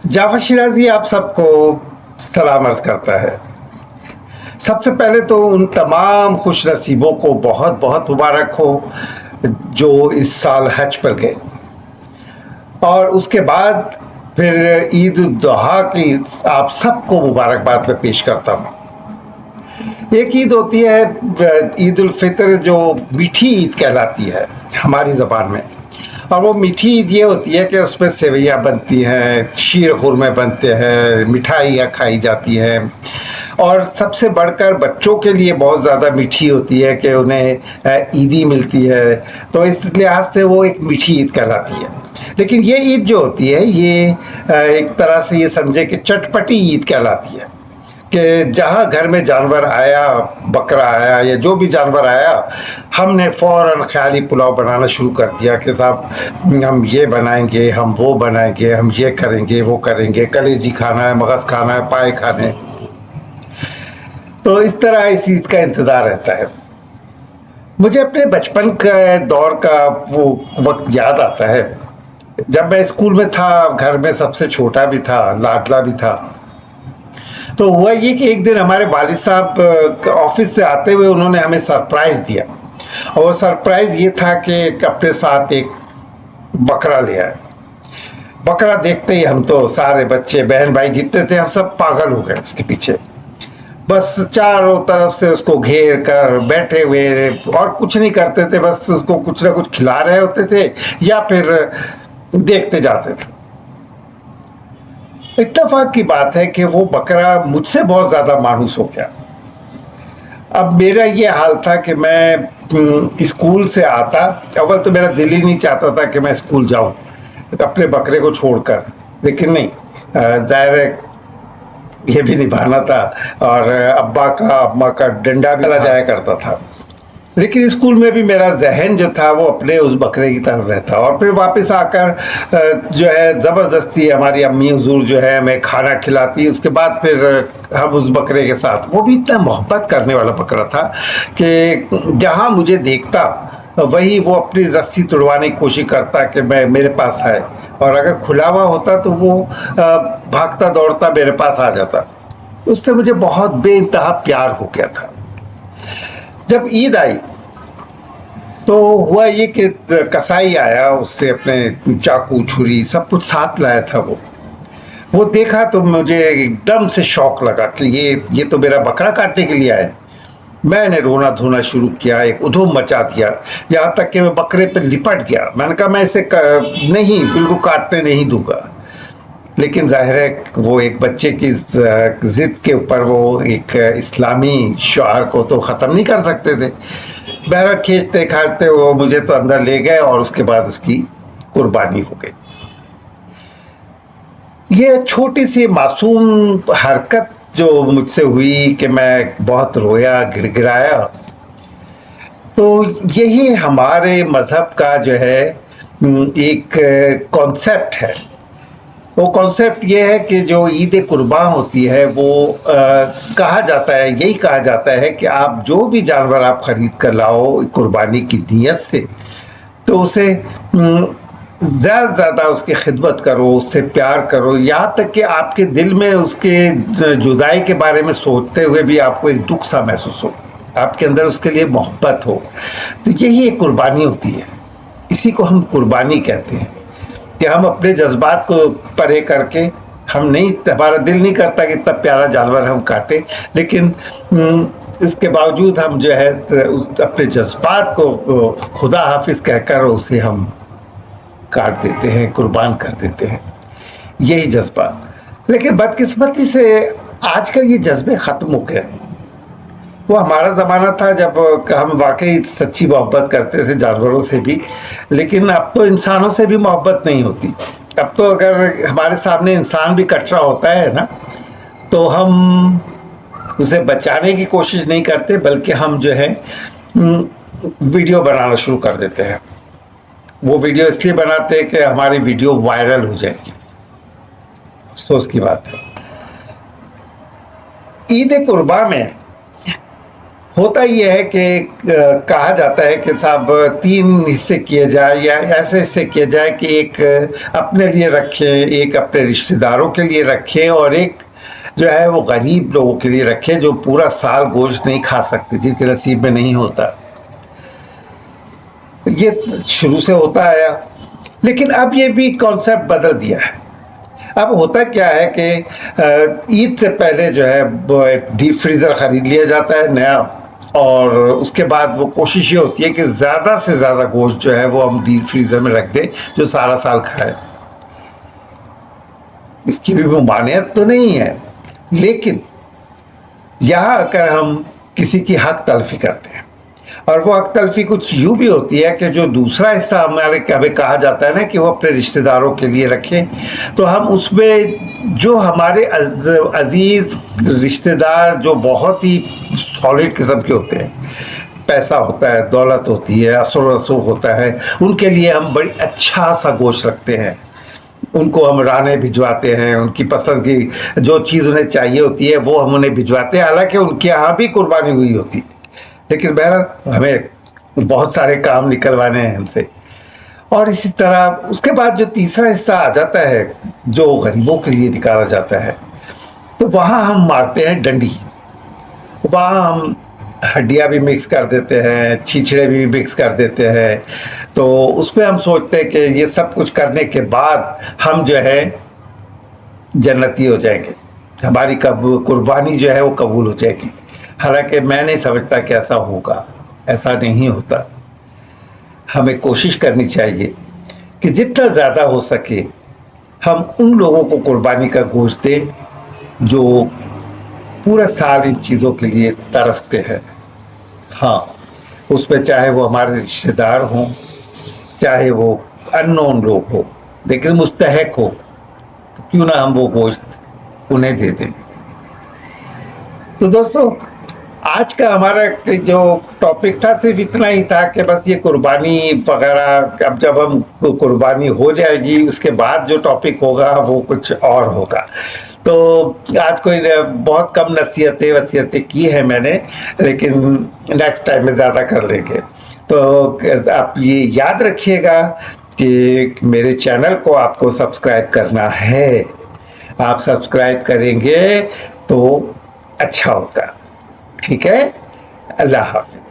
जाफर शिराजी आप सबको सलाम अर्ज करता है। सबसे पहले तो उन तमाम खुश नसीबों को बहुत बहुत मुबारक हो जो इस साल हज पर गए, और उसके बाद फिर ईद उल जुहा की आप सबको मुबारकबाद में पेश करता हूँ। एक ईद होती है ईद उल फितर, जो मीठी ईद कहलाती है हमारी ज़बान में, और वो मीठी ईद ये होती है कि उसमें सेवइयाँ बनती हैं, शीर खुरमे बनते हैं, मिठाइयाँ खाई जाती हैं, और सबसे बढ़कर बच्चों के लिए बहुत ज़्यादा मीठी होती है कि उन्हें ईदी मिलती है, तो इस लिहाज से वो एक मीठी ईद कहलाती है। लेकिन ये ईद जो होती है ये एक तरह से ये समझे कि चटपटी ईद कहलाती है, कि जहाँ घर में जानवर आया, बकरा आया या जो भी जानवर आया, हमने फ़ौरन ख्याली पुलाव बनाना शुरू कर दिया कि साहब हम ये बनाएंगे, हम वो बनाएंगे, हम ये करेंगे, वो करेंगे, कलेजी खाना है, मगज़ खाना है, पाए खाने। तो इस तरह इस ईद का इंतज़ार रहता है। मुझे अपने बचपन का दौर का वो वक्त याद आता है जब मैं स्कूल में था, घर में सबसे छोटा भी था, लाडला भी था। तो हुआ ये कि एक दिन हमारे वालिद साहब ऑफिस से आते हुए उन्होंने हमें सरप्राइज़ दिया, और वो सरप्राइज़ ये था कि अपने साथ एक बकरा ले आए। बकरा देखते ही हम तो सारे बच्चे, बहन भाई जितने थे, हम सब पागल हो गए उसके पीछे। बस चारों तरफ से उसको घेर कर बैठे हुए और कुछ नहीं करते थे, बस उसको कुछ ना कुछ खिला रहे होते थे या फिर देखते जाते थे। इत्तेफाक की बात है कि वो बकरा मुझसे बहुत ज़्यादा मायूस हो गया। अब मेरा ये हाल था कि मैं स्कूल से आता, अव्वल तो मेरा दिल ही नहीं चाहता था कि मैं स्कूल जाऊं अपने बकरे को छोड़कर, लेकिन नहीं, जाहिर है ये भी निभाना था, और अब्बा का अम्मा का डंडा भी चला जाया करता था। लेकिन स्कूल में भी मेरा जहन जो था वो अपने उस बकरे की तरफ रहता, और फिर वापस आकर जो है ज़बरदस्ती हमारी अम्मी हुजूर जो है हमें खाना खिलाती। उसके बाद फिर हम उस बकरे के साथ, वो भी इतना मोहब्बत करने वाला बकरा था कि जहाँ मुझे देखता वही वो अपनी रस्सी तुड़वाने की कोशिश करता कि मैं मेरे पास आए, और अगर खुला हुआ होता तो वो भागता दौड़ता मेरे पास आ जाता। उससे मुझे बहुत बेइंतहा प्यार हो गया था। जब ईद आई तो हुआ ये कि कसाई आया, उससे अपने चाकू छुरी सब कुछ साथ लाया था। वो देखा तो मुझे एकदम से शौक लगा कि ये तो मेरा बकरा काटने के लिए आया है। मैंने रोना धोना शुरू किया, एक उधूम मचा दिया, यहाँ तक कि मैं बकरे पे लिपट गया। मैंने कहा मैं इसे नहीं, बिल्कुल काटने नहीं दूंगा। लेकिन जाहिर है वो एक बच्चे की ज़िद के ऊपर वो एक इस्लामी शुआर को तो ख़त्म नहीं कर सकते थे। बहरहाल खींचते खाते वो मुझे तो अंदर ले गए, और उसके बाद उसकी कुर्बानी हो गई। ये छोटी सी मासूम हरकत जो मुझसे हुई कि मैं बहुत रोया, गिड़गिड़ाया, तो यही हमारे मज़हब का जो है एक कॉन्सेप्ट है। वो कॉन्सेप्ट ये है कि जो ईद कुर्बान होती है वो कहा जाता है, यही कहा जाता है कि आप जो भी जानवर आप ख़रीद कर लाओ कुर्बानी की नीयत से, तो उसे ज़्यादा से ज़्यादा उसकी खिदमत करो, उससे प्यार करो, यहाँ तक कि आपके दिल में उसके जुदाई के बारे में सोचते हुए भी आपको एक दुख सा महसूस हो, आपके अंदर उसके लिए मोहब्बत हो। तो यही एक कुर्बानी होती है। इसी को हम कुर्बानी कहते हैं कि हम अपने जज्बात को परे करके, हम नहीं, हमारा दिल नहीं करता कि इतना प्यारा जानवर हम काटें, लेकिन इसके बावजूद हम जो है अपने जज्बात को खुदा हाफिज़ कहकर उसे हम काट देते हैं, कुर्बान कर देते हैं, यही जज्बा। लेकिन बदकिस्मती से आजकल ये जज्बे ख़त्म हो गए। वो हमारा ज़माना था जब हम वाकई सच्ची मोहब्बत करते थे जानवरों से भी, लेकिन अब तो इंसानों से भी मोहब्बत नहीं होती। अब तो अगर हमारे सामने इंसान भी कट रहा होता है ना, तो हम उसे बचाने की कोशिश नहीं करते, बल्कि हम जो है वीडियो बनाना शुरू कर देते हैं। वो वीडियो इसलिए बनाते हैं कि हमारी वीडियो वायरल हो जाएगी। अफसोस की बात है। ईद कुर्बा में होता ये है कि कहा जाता है कि साहब 3 हिस्से किए जाए या ऐसे हिस्से किए जाए कि एक अपने लिए रखें, एक अपने रिश्तेदारों के लिए रखें और एक जो है वो गरीब लोगों के लिए रखें जो पूरा साल गोश्त नहीं खा सकते, जिनके नसीब में नहीं होता। ये शुरू से होता आया, लेकिन अब ये भी कॉन्सेप्ट बदल दिया है। अब होता क्या है कि ईद से पहले जो है वो एक डीप फ्रीज़र ख़रीद लिया जाता है नया, और उसके बाद वो कोशिश ये होती है कि ज़्यादा से ज़्यादा गोश्त जो है वो हम डीप फ्रीज़र में रख दें जो सारा साल खाए। इसकी भी ममानियत तो नहीं है, लेकिन यहाँ आकर हम किसी की हक तलफी करते हैं, और वो हक तलफी कुछ यूँ भी होती है कि जो दूसरा हिस्सा हमें कहा जाता है ना कि वो अपने रिश्तेदारों के लिए रखें, तो हम उसमें जो हमारे अजीज़ रिश्तेदार जो बहुत ही सॉलिड किस्म के होते हैं, पैसा होता है, दौलत होती है, असर रसूख होता है, उनके लिए हम बड़ी अच्छा सा गोश्त रखते हैं। उनको हम राने भिजवाते हैं, उनकी पसंद की जो चीज़ उन्हें चाहिए होती है वो हम उन्हें भिजवाते हैं, हालांकि उनके यहाँ भी कुर्बानी हुई होती है, लेकिन बहरहाल हमें बहुत सारे काम निकलवाने हैं हमसे। और इसी तरह उसके बाद जो तीसरा हिस्सा आ जाता है जो गरीबों के लिए निकाला जाता है, तो वहाँ हम मारते हैं डंडी। वहाँ हम हड्डियाँ भी मिक्स कर देते हैं, छीछड़े भी मिक्स कर देते हैं। तो उसमें हम सोचते हैं कि ये सब कुछ करने के बाद हम जो है जन्नती हो जाएंगे, हमारी कुर्बानी जो है वो कबूल हो जाएगी। हालांकि मैं नहीं समझता कि ऐसा होगा, ऐसा नहीं होता। हमें कोशिश करनी चाहिए कि जितना ज़्यादा हो सके हम उन लोगों को कुर्बानी का गोश्त दें जो पूरा साल इन चीज़ों के लिए तरसते हैं। हाँ, उसमें चाहे वो हमारे रिश्तेदार हों, चाहे वो अननोन लोग हो, लेकिन मुस्तहक हो, तो क्यों ना हम वो गोश्त उन्हें दे दें। तो दोस्तों, आज का हमारा जो टॉपिक था सिर्फ इतना ही था कि बस ये कुर्बानी वगैरह, अब जब हम कुर्बानी हो जाएगी उसके बाद जो टॉपिक होगा वो कुछ और होगा। तो आज कोई बहुत कम वसीयतें की है मैंने, लेकिन नेक्स्ट टाइम में ज़्यादा कर लेंगे। तो आप ये याद रखिएगा कि मेरे चैनल को आपको सब्सक्राइब करना है। आप सब्सक्राइब करेंगे तो अच्छा होगा। ठीक है, अल्लाह हाफ़िज़।